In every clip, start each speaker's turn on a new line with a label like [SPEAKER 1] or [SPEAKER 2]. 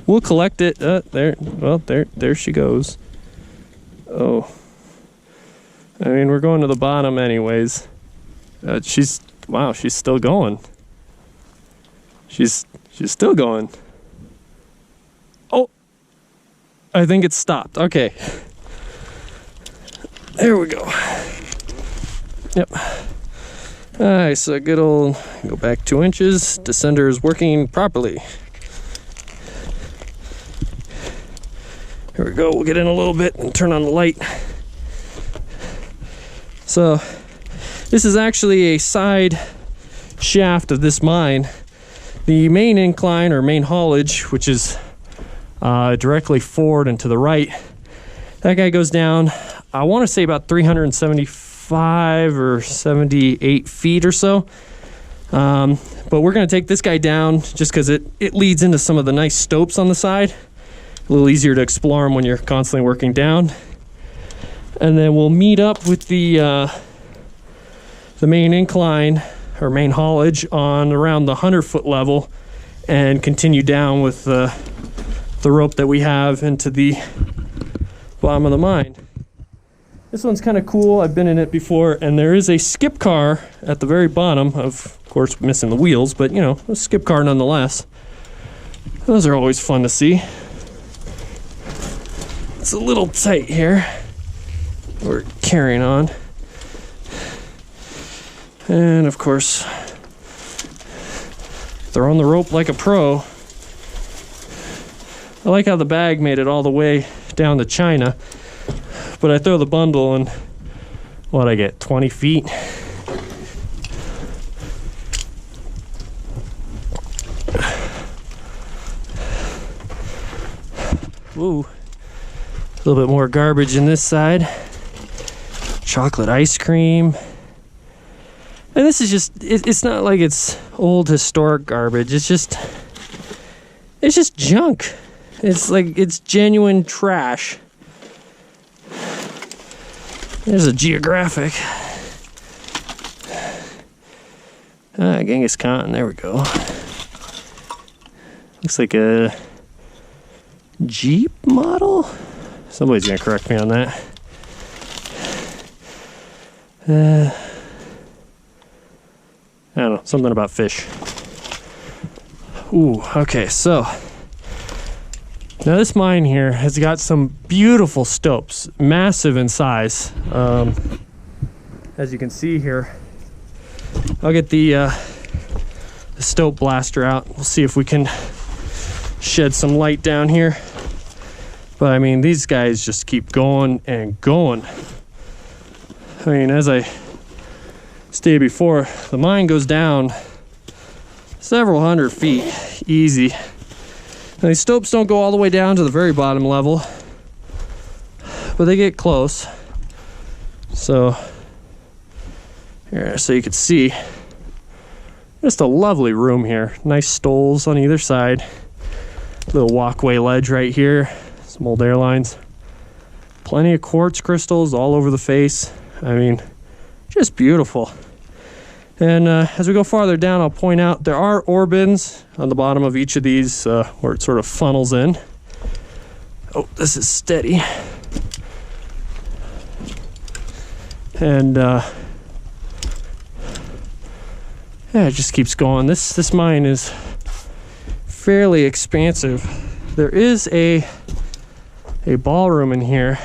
[SPEAKER 1] We'll collect it. There she goes. Oh. I mean, we're going to the bottom anyways. She's still going. She's still going. Oh, I think it's stopped. Okay. There we go. Yep. All right, so good old, go back 2 inches. Descender is working properly. Here we go. We'll get in a little bit and turn on the light. So this is actually a side shaft of this mine. The main incline or main haulage, which is directly forward and to the right, that guy goes down, I want to say about 375 or 78 feet or so. But we're going to take this guy down just because it leads into some of the nice stopes on the side. A little easier to explore them when you're constantly working down. And then we'll meet up with the main incline or main haulage on around the 100-foot level and continue down with the rope that we have into the bottom of the mine. This one's kind of cool. I've been in it before, and there is a skip car at the very bottom, of course missing the wheels, but you know, a skip car nonetheless. Those are always fun to see. It's a little tight here. We're carrying on. And of course, throwing the rope like a pro. I like how the bag made it all the way down to China, but I throw the bundle and what I get, 20 feet. Ooh, a little bit more garbage in this side. Chocolate ice cream. And this is just, it's not like it's old historic garbage. It's just junk. It's like, it's genuine trash. There's a geographic. Genghis Khan, there we go. Looks like a Jeep model? Somebody's gonna correct me on that. I don't know, something about fish. Ooh, okay, so now this mine here has got some beautiful stopes, massive in size. As you can see here, I'll get the stope blaster out. We'll see if we can shed some light down here. But I mean, these guys just keep going and going. I mean, as I stated before, the mine goes down several hundred feet, easy. Now, these stopes don't go all the way down to the very bottom level, but they get close. So, here, so you can see, just a lovely room here. Nice stoles on either side. Little walkway ledge right here. Some old airlines. Plenty of quartz crystals all over the face. I mean, just beautiful. And as we go farther down, I'll point out there are ore bins on the bottom of each of these where it sort of funnels in. Oh, this is steady. And yeah, it just keeps going. This mine is fairly expansive. There is a ballroom in here.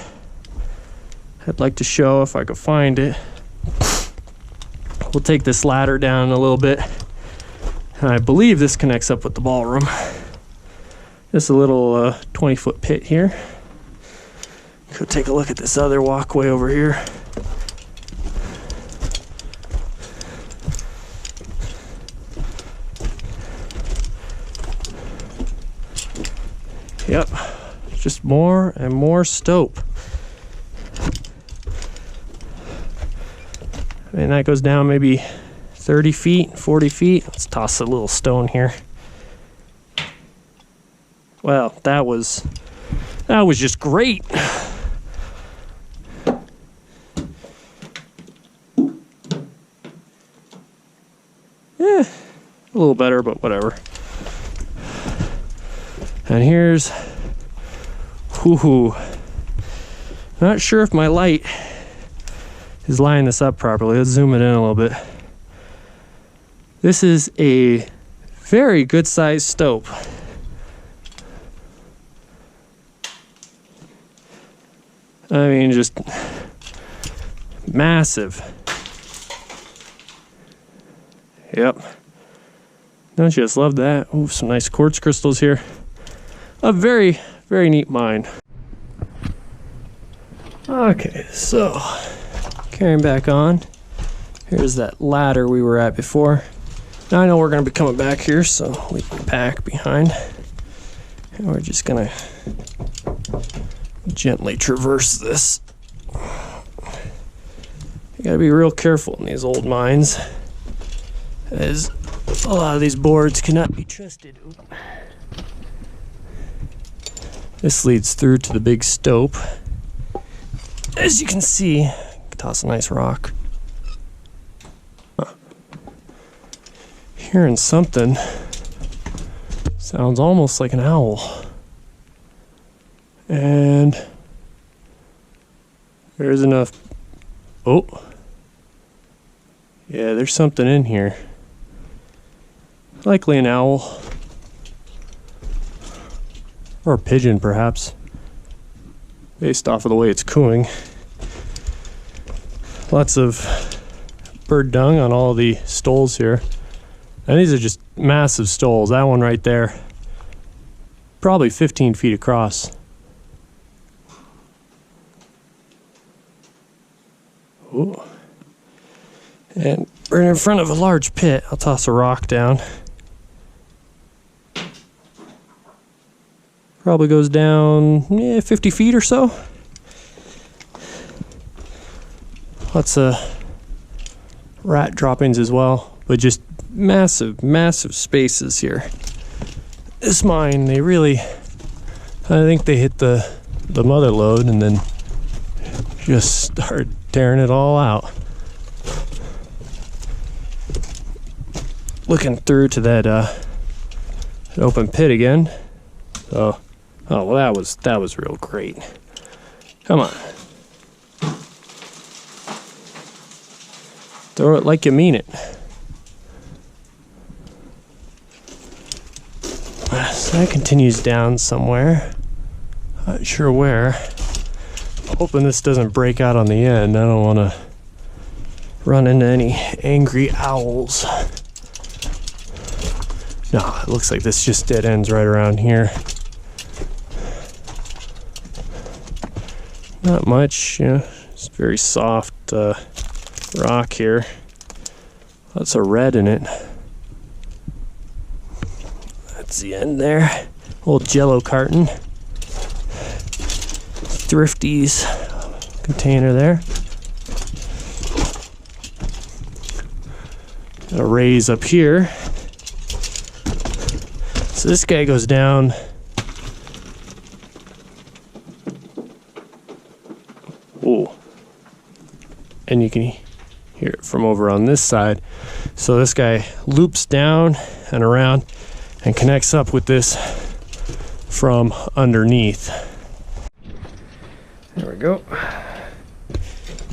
[SPEAKER 1] I'd like to show if I could find it. We'll take this ladder down a little bit. And I believe this connects up with the ballroom. Just a little 20-foot pit here. Go take a look at this other walkway over here. Yep, just more and more stope. And that goes down maybe 30 feet, 40 feet. Let's toss a little stone here. Well, that was just great. Yeah, a little better, but whatever. And here's, whoo, not sure if my light is lining this up properly. Let's zoom it in a little bit. This is a very good sized stope. I mean, just massive. Yep. Don't you just love that? Ooh, some nice quartz crystals here. A very, very neat mine. Okay, so carrying back on. Here's that ladder we were at before. Now I know we're gonna be coming back here, so leave the pack behind. And we're just gonna gently traverse this. You gotta be real careful in these old mines, as a lot of these boards cannot be trusted. This leads through to the big stope. As you can see, toss a nice rock. Hearing something. Sounds almost like an owl. And there's enough. Oh. Yeah, there's something in here. Likely an owl. Or a pigeon, perhaps. Based off of the way it's cooing. Lots of bird dung on all the stoles here. And these are just massive stoles. That one right there, probably 15 feet across. Ooh. And we're in front of a large pit. I'll toss a rock down. Probably goes down 50 feet or so. Lots of rat droppings as well, but just massive, massive spaces here. This mine, they really, I think they hit the mother lode and then just start tearing it all out. Looking through to that open pit again. So, oh well, that was real great. Come on. Throw it like you mean it. So that continues down somewhere. Not sure where. Hoping this doesn't break out on the end. I don't want to run into any angry owls. No, it looks like this just dead ends right around here. Not much, you know, it's very soft rock here. Lots of red in it. That's the end there. Old Jello carton. Thrifty's container there. Got a raise up here. So this guy goes down. Ooh. And you can hear it from over on this side. So this guy loops down and around and connects up with this from underneath. There we go.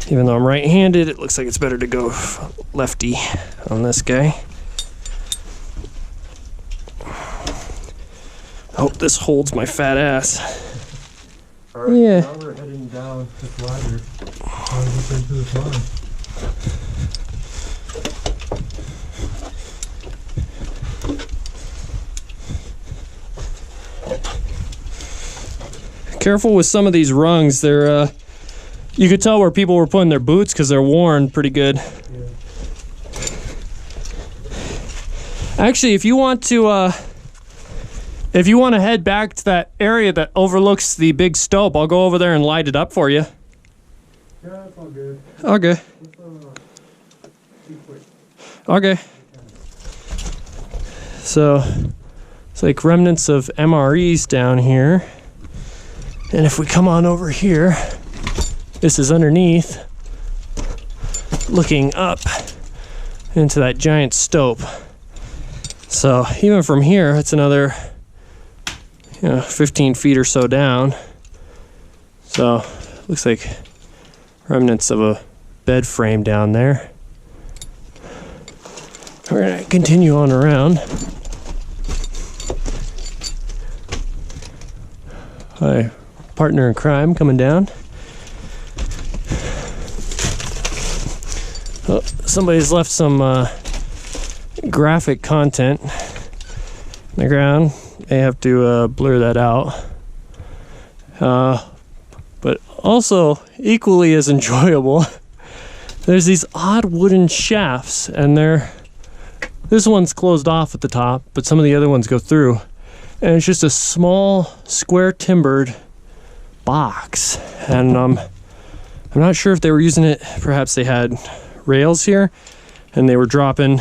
[SPEAKER 1] Even though I'm right-handed, it looks like it's better to go lefty on this guy. I hope this holds my fat ass.
[SPEAKER 2] All right,
[SPEAKER 1] yeah.
[SPEAKER 2] Now we're heading down this ladder. Into this line.
[SPEAKER 1] Careful with some of these rungs. They're you could tell where people were putting their boots because they're worn pretty good.
[SPEAKER 2] Yeah.
[SPEAKER 1] Actually, if you want to head back to that area that overlooks the big stope, I'll go over there and light it up for you.
[SPEAKER 2] Yeah, that's all good.
[SPEAKER 1] Okay.
[SPEAKER 2] Let's, be quick.
[SPEAKER 1] Okay. So it's like remnants of MREs down here. And if we come on over here, this is underneath, looking up into that giant stope. So even from here, it's another, 15 feet or so down. So looks like remnants of a bed frame down there. We're gonna continue on around. Hi, partner in crime coming down. Oh, somebody's left some graphic content in the ground. They have to blur that out. But also equally as enjoyable, there's these odd wooden shafts, and this one's closed off at the top, but some of the other ones go through. And it's just a small, square timbered box. And I'm not sure if they were using it, perhaps they had rails here, and they were dropping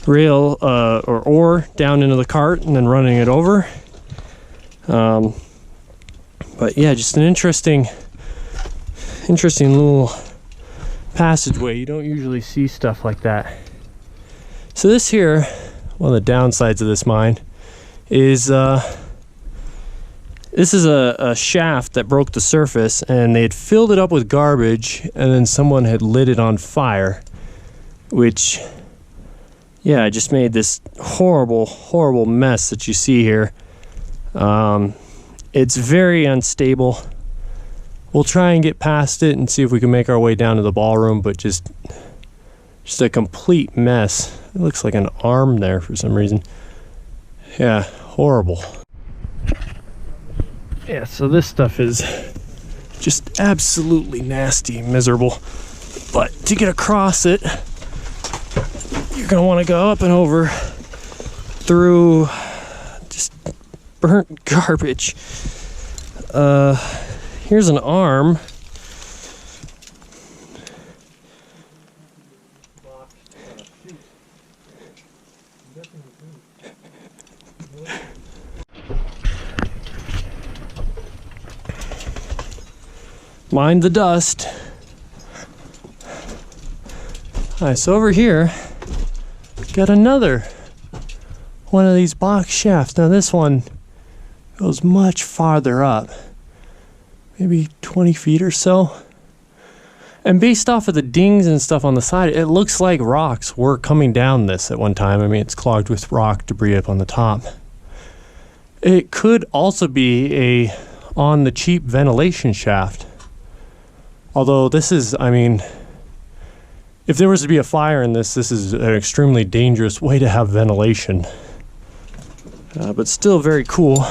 [SPEAKER 1] rail or ore down into the cart and then running it over. But yeah, just an interesting little passageway. You don't usually see stuff like that. So this here, one of the downsides of this mine, is this is a shaft that broke the surface, and they had filled it up with garbage, and then someone had lit it on fire, which, yeah, just made this horrible mess that you see here. It's very unstable. We'll try and get past it and see if we can make our way down to the ballroom, but just a complete mess. It looks like an arm there for some reason. Yeah, horrible. Yeah, so this stuff is just absolutely nasty, miserable. But to get across it, you're gonna want to go up and over through just burnt garbage. Here's an arm. Mind the dust. Alright, so over here, got another one of these box shafts. Now this one goes much farther up, maybe 20 feet or so. And based off of the dings and stuff on the side, it looks like rocks were coming down this at one time. I mean, it's clogged with rock debris up on the top. It could also be a on the cheap ventilation shaft. Although this is, I mean, if there was to be a fire in this is an extremely dangerous way to have ventilation. But still very cool.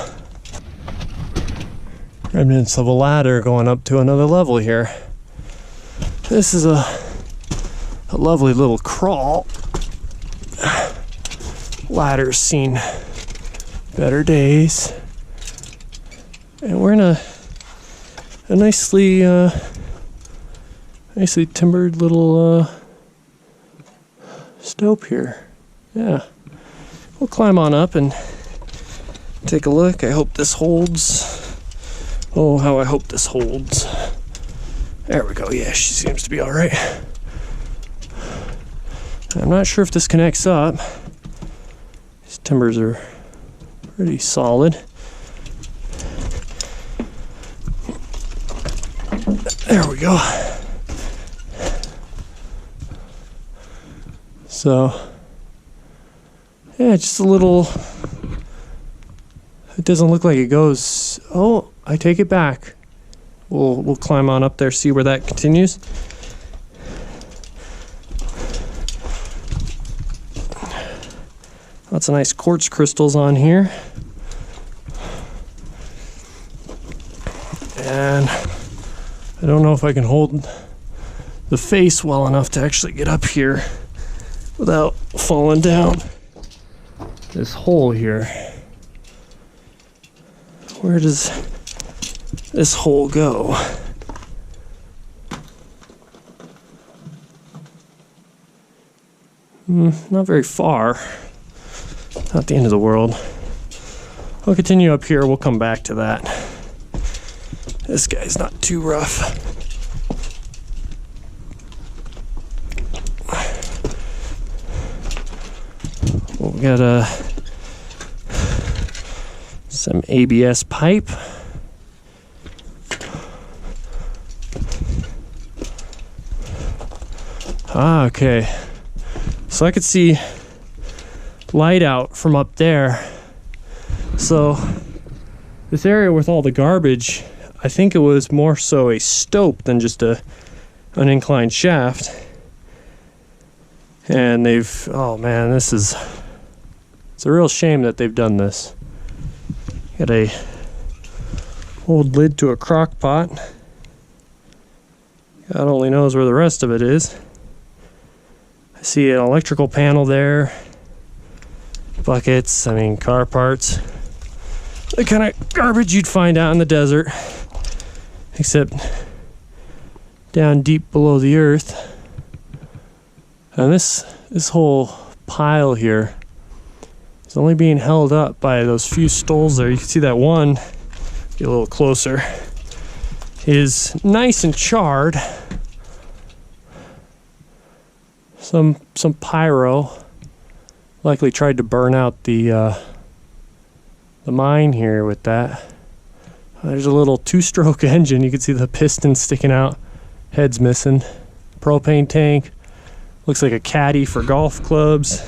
[SPEAKER 1] Remnants of a ladder going up to another level here. This is a lovely little crawl. Ladder's seen better days. And we're in a nicely timbered little stope here. Yeah. We'll climb on up and take a look. I hope this holds. Oh, how I hope this holds. There we go. Yeah, she seems to be all right. I'm not sure if this connects up. These timbers are pretty solid. There we go. So, yeah, just a little. It doesn't look like it goes. Oh, I take it back. We'll climb on up there, see where that continues. Lots of nice quartz crystals on here. And I don't know if I can hold the face well enough to actually get up here without falling down this hole here. Where does this hole go? Not very far. Not the end of the world. I'll continue up here. We'll come back to that. This guy's not too rough. Well, we got Some ABS pipe. Ah, okay. So I could see light out from up there. So this area with all the garbage, I think it was more so a stope than just an inclined shaft. And they've, oh man, it's a real shame that they've done this. Got a old lid to a crock pot. God only knows where the rest of it is. I see an electrical panel there. Buckets, I mean car parts. The kind of garbage you'd find out in the desert. Except down deep below the earth. And this whole pile here is only being held up by those few stoles there. You can see that one, get a little closer, is nice and charred. Some pyro likely tried to burn out the mine here with that. There's a little two-stroke engine. You can see the piston sticking out, head's missing. Propane tank, looks like a caddy for golf clubs.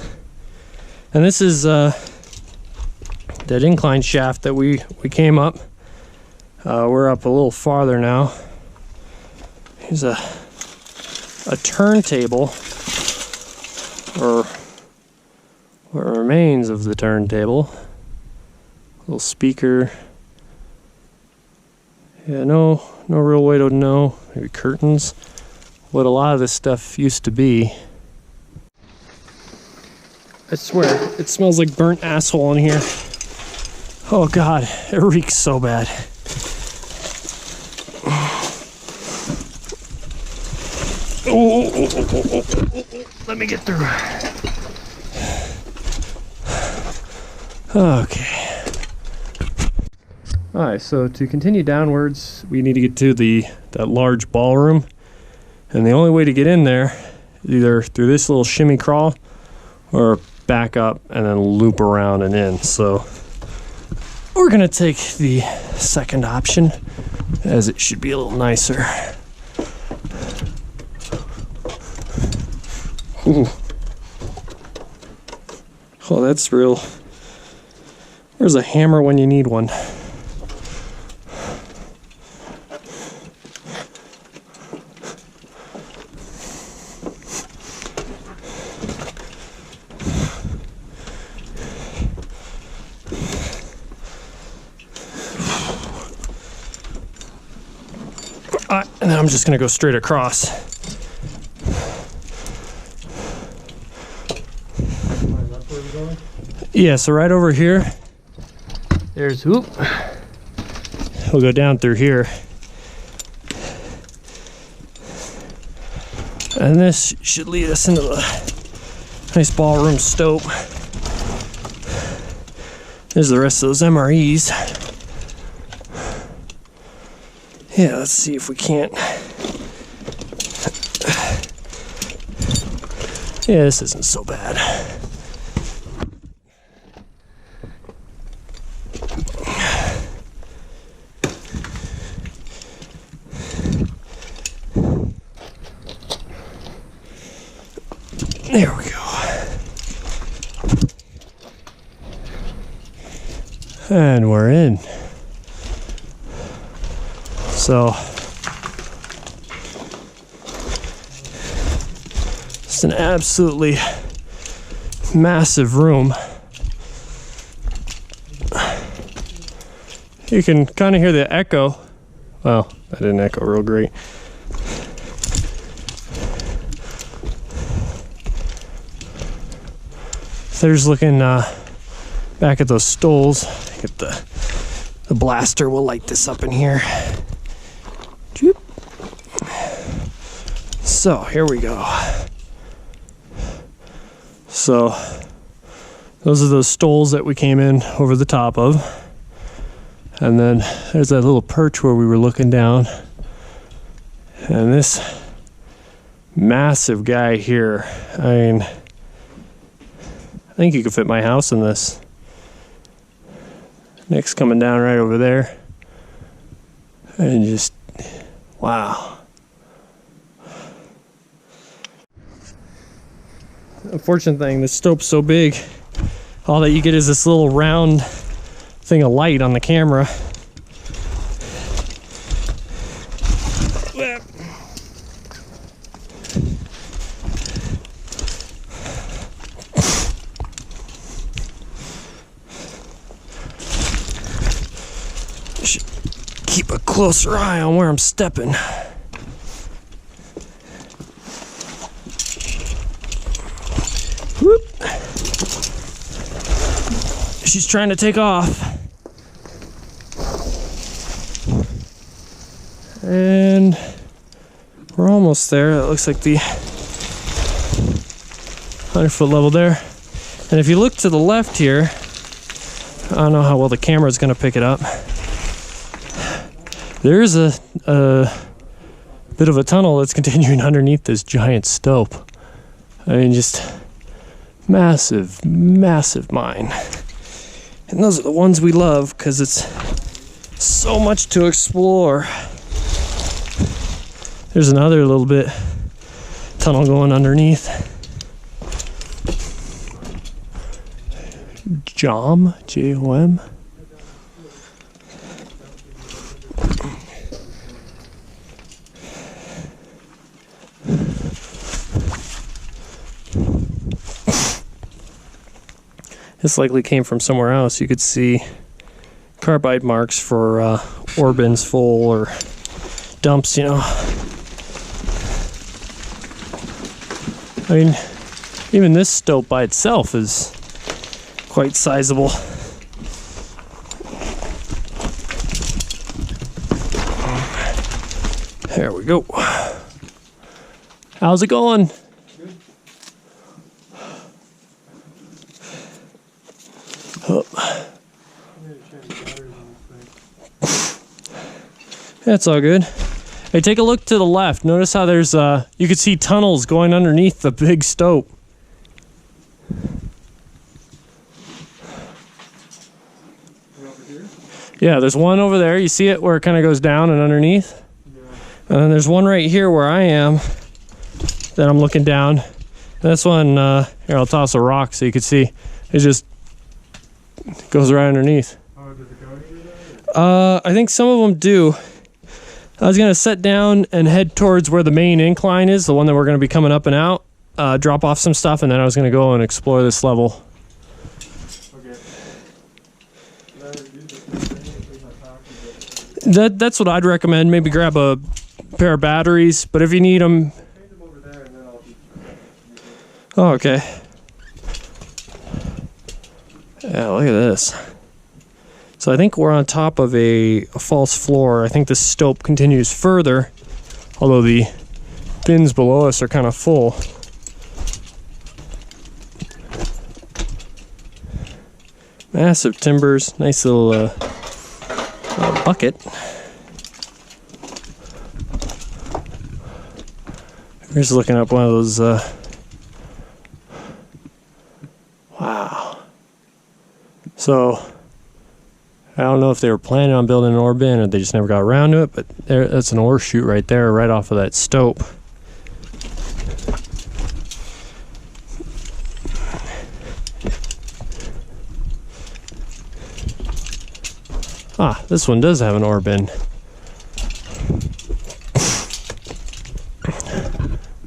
[SPEAKER 1] And this is that incline shaft that we came up. We're up a little farther now. Here's a turntable, or what remains of the turntable. Little speaker. Yeah, no real way to know. Maybe curtains. What a lot of this stuff used to be. I swear, it smells like burnt asshole in here. Oh God, it reeks so bad. Oh, let me get through. Okay. Alright, so to continue downwards, we need to get to that large ballroom. And the only way to get in there is either through this little shimmy crawl or back up and then loop around and in. So we're gonna take the second option, as it should be a little nicer. Ooh. Oh, that's real. Where's a hammer when you need one? And then I'm just gonna go straight across. Yeah, so right over here, there's, whoop, we'll go down through here. And this should lead us into the nice ballroom stope. There's the rest of those MREs. Yeah, let's see if we can't. Yeah, this isn't so bad. There we go. And we're in. So it's an absolutely massive room. You can kind of hear the echo. Well, that didn't echo real great. There's looking back at those stoles. Get the blaster. We'll light this up in here. So here we go. So those are those stoles that we came in over the top of. And then there's that little perch where we were looking down. And this massive guy here, I mean, I think you could fit my house in this. Nick's coming down right over there. And just, wow. Unfortunate thing, this stope's so big, all that you get is this little round thing of light on the camera. Should keep a closer eye on where I'm stepping. Whoop. She's trying to take off. And we're almost there. It looks like the 100-foot level there. And if you look to the left here, I don't know how well the camera is going to pick it up. There's a bit of a tunnel that's continuing underneath this giant stope. I mean, just massive, massive mine. And those are the ones we love because it's so much to explore. There's another little bit tunnel going underneath. JOM, J-O-M. This likely came from somewhere else. You could see carbide marks for ore bins full or dumps, you know. I mean, even this stope by itself is quite sizable. There we go. How's it going? Oh. That's all good. Hey, take a look to the left. Notice how there's you can see tunnels going underneath the big stope. Yeah, there's one over there. You see it where it kind of goes down and underneath? Yeah. And then there's one right here where I am that I'm looking down. And this one, here, I'll toss a rock so you can see. It just goes right underneath.
[SPEAKER 2] Oh, does it go anywhere?
[SPEAKER 1] I think some of them do. I was going to set down and head towards where the main incline is, the one that we're going to be coming up and out, drop off some stuff, and then I was going to go and explore this level. Okay. That's what I'd recommend. Maybe grab a pair of batteries, but if you need them... Oh, okay. Yeah, look at this. So I think we're on top of a false floor. I think the stope continues further, although the bins below us are kind of full. Massive timbers, nice little bucket. Here's looking up one of those, wow. So, I don't know if they were planning on building an ore bin or they just never got around to it, but that's an ore chute right there, right off of that stope. Ah, this one does have an ore bin.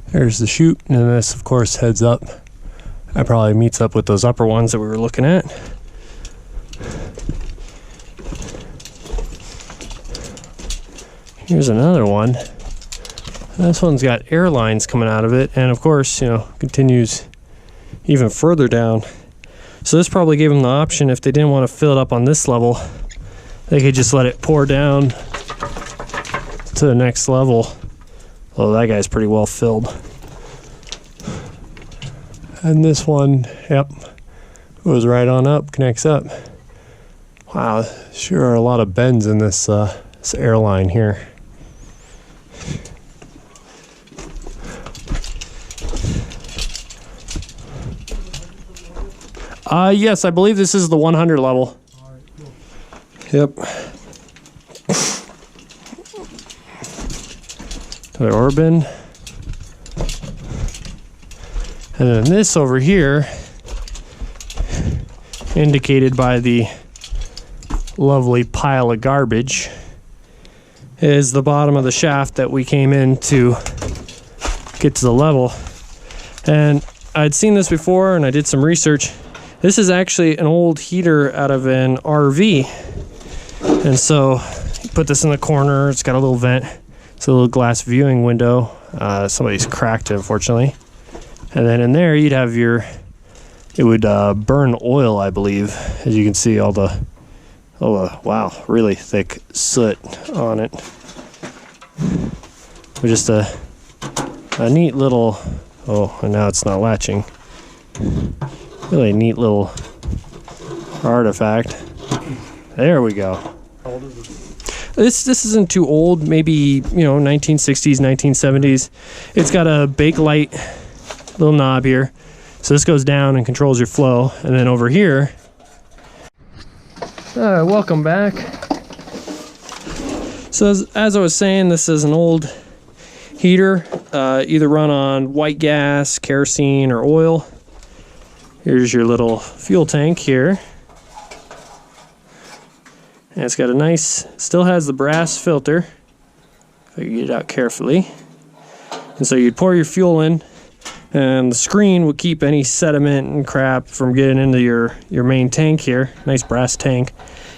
[SPEAKER 1] There's the chute, and this, of course, heads up. That probably meets up with those upper ones that we were looking at. Here's another one. This one's got air lines coming out of it, and of course, you know, continues even further down. So this probably gave them the option, if they didn't want to fill it up on this level, they could just let it pour down to the next level. Oh, that guy's pretty well filled. And this one, yep, goes right on up, connects up. Wow, sure are a lot of bends in this airline here. Yes, I believe this is the 100 level.
[SPEAKER 2] All right, cool.
[SPEAKER 1] Yep. The ore bin. And then this over here, indicated by the lovely pile of garbage, is the bottom of the shaft that we came in to get to the level. And I'd seen this before and I did some research. This is actually an old heater out of an RV. And so you put this in the corner, it's got a little vent. It's a little glass viewing window. Somebody's cracked it, unfortunately. And then in there you'd have it would burn oil, I believe. As you can see, all the, wow, really thick soot on it. But just a neat little, and now it's not latching. Really neat little artifact. There we go.
[SPEAKER 2] How old is
[SPEAKER 1] This isn't too old, maybe, 1960s, 1970s. It's got a Bakelite little knob here. So this goes down and controls your flow. And then over here, welcome back. So as I was saying, this is an old heater, either run on white gas, kerosene, or oil. Here's your little fuel tank here. And it's got a nice, still has the brass filter, if I can get it out carefully. And so you'd pour your fuel in, and the screen would keep any sediment and crap from getting into your main tank here. Nice brass tank.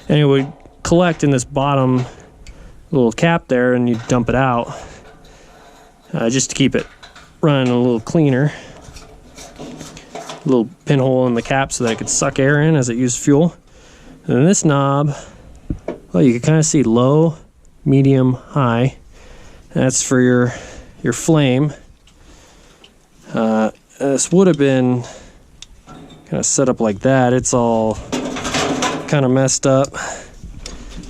[SPEAKER 1] And it would collect in this bottom little cap there, and you'd dump it out, just to keep it running a little cleaner. A little pinhole in the cap so that it could suck air in as it used fuel. And then this knob, well, you can kind of see low, medium, high. That's for your flame. This would have been kind of set up like that. It's all kind of messed up.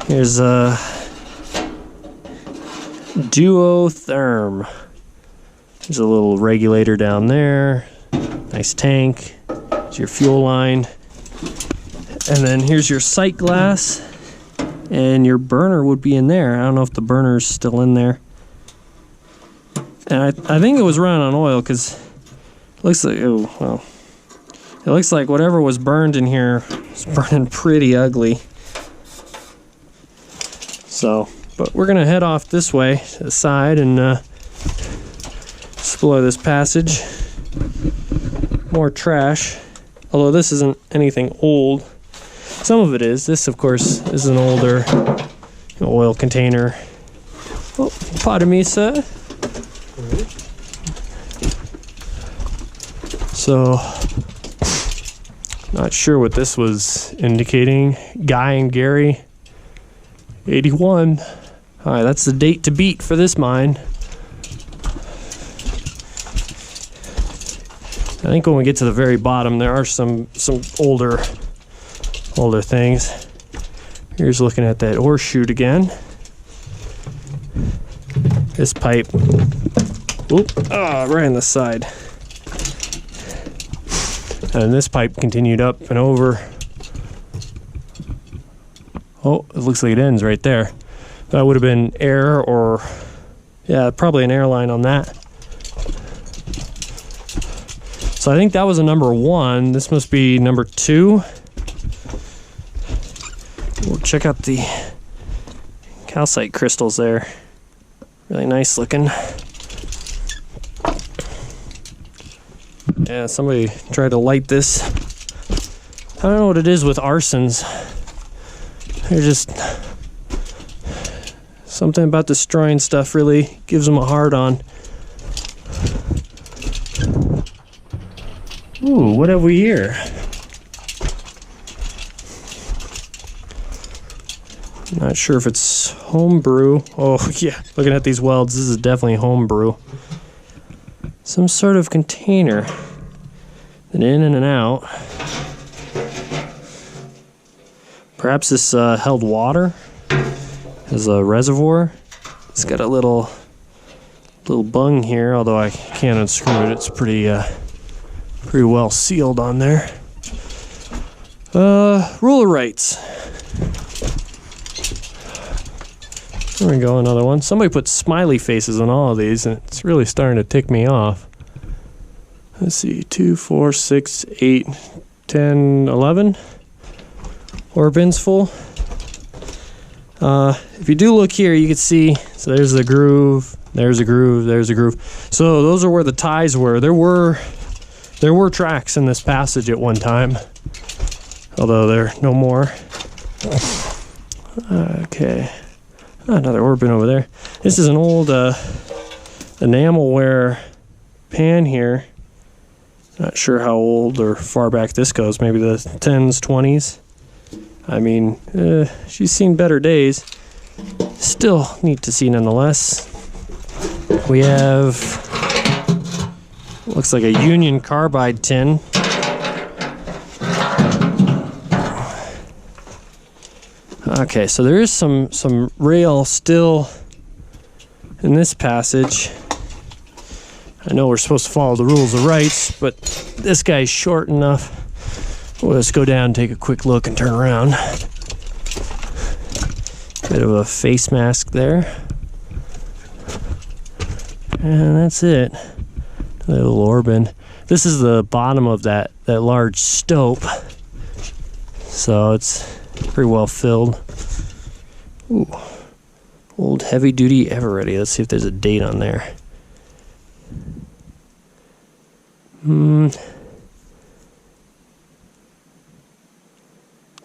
[SPEAKER 1] Here's a duotherm. There's a little regulator down there. Nice tank. There's your fuel line. And then here's your sight glass. And your burner would be in there. I don't know if the burner's still in there. And I think it was running on oil, because it looks like, it looks like whatever was burned in here was burning pretty ugly. So, but we're gonna head off this way to the side and explore this passage. More trash, although this isn't anything old. Some of it is. This, of course, is an older oil container. Oh, pardon me, sir. So, not sure what this was indicating. Guy and Gary, 81. All right, that's the date to beat for this mine. I think when we get to the very bottom, there are some older things. Here's looking at that ore chute again. This pipe, right on the side. And this pipe continued up and over. Oh, it looks like it ends right there. That would have been air, or yeah, probably an air line on that. So I think that was a number 1. This must be number 2. We'll check out the calcite crystals there. Really nice looking. Yeah, somebody tried to light this. I don't know what it is with arsons. They're just, something about destroying stuff really gives them a hard on. Ooh, what have we here? Not sure if it's homebrew. Oh yeah, looking at these welds, this is definitely homebrew. Some sort of container. An in and an out. Perhaps this held water as a reservoir. It's got a little bung here, although I can't unscrew it. It's pretty well sealed on there. Ruler rights. There we go, another one. Somebody put smiley faces on all of these, and it's really starting to tick me off. Let's see, 2, 4, 6, 8, 10, 11 ore bins full. If you do look here, you can see, so there's the groove, there's a groove, there's a groove. So those are where the ties were. There were tracks in this passage at one time, although there are no more. Okay, another ore bin over there. This is an old enamelware pan here. Not sure how old or far back this goes, maybe the 10s, 20s. I mean, she's seen better days. Still neat to see nonetheless. We have, looks like a Union Carbide tin. Okay, so there is some rail still in this passage. I know we're supposed to follow the rules of rights, but this guy's short enough. Well, let's go down and take a quick look and turn around. Bit of a face mask there. And that's it. A little ore bin. This is the bottom of that large stope. So it's pretty well filled. Ooh. Old heavy duty ever ready. Let's see if there's a date on there.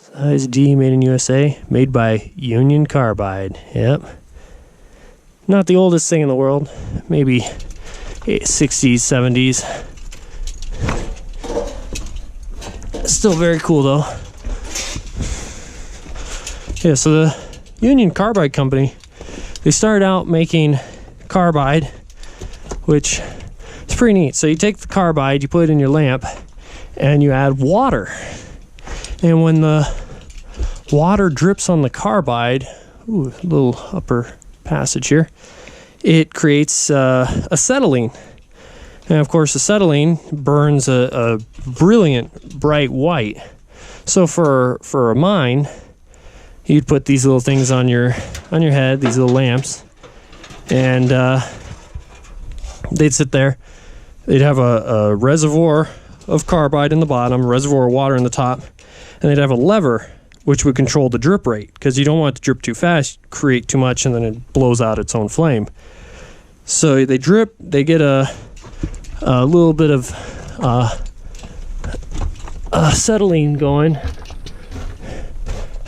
[SPEAKER 1] Size D, made in USA, made by Union Carbide. Yep. Not the oldest thing in the world. Maybe 60s, 70s. Still very cool though. Yeah, so the Union Carbide company, they started out making carbide, which is pretty neat. So you take the carbide, you put it in your lamp, and you add water. And when the water drips on the carbide, ooh, a little upper passage here, it creates acetylene. And of course, acetylene burns a brilliant bright white. So for a mine, you'd put these little things on your head, these little lamps, and they'd sit there. They'd have a reservoir of carbide in the bottom, a reservoir of water in the top, and they'd have a lever which would control the drip rate, because you don't want it to drip too fast, create too much, and then it blows out its own flame. So they drip, they get a little bit of acetylene going,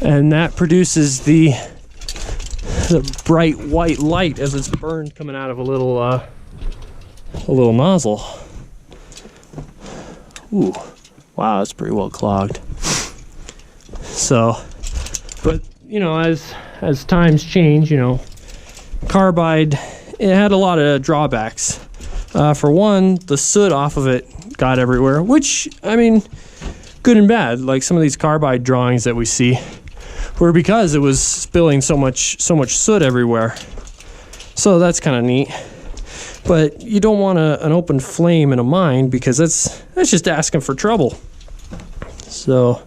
[SPEAKER 1] and that produces the bright white light as it's burned coming out of a little nozzle. Ooh, wow, that's pretty well clogged. So, but you know, as times change, you know, carbide, it had a lot of drawbacks. For one, the soot off of it got everywhere, which, I mean, good and bad. Like some of these carbide drawings that we see were because it was spilling so much soot everywhere. So that's kind of neat. But you don't want an open flame in a mine, because that's just asking for trouble. So,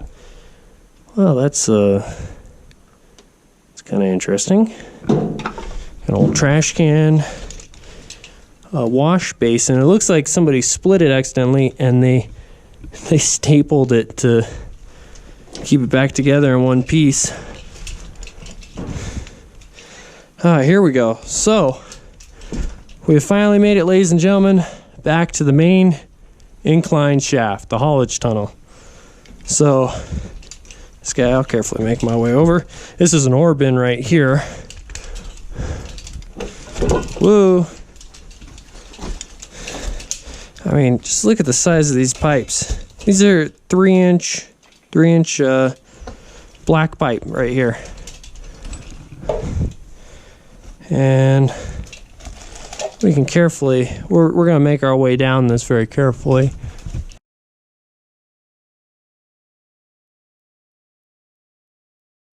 [SPEAKER 1] well, it's kind of interesting. An old trash can, a wash basin. It looks like somebody split it accidentally, and they stapled it to keep it back together in one piece. Here we go. So we have finally made it, ladies and gentlemen, back to the main incline shaft, the haulage tunnel. So this guy, I'll carefully make my way over. This is an ore bin right here. Whoa. I mean, just look at the size of these pipes. These are 3-inch black pipe right here. And we can carefully, we're going to make our way down this very carefully.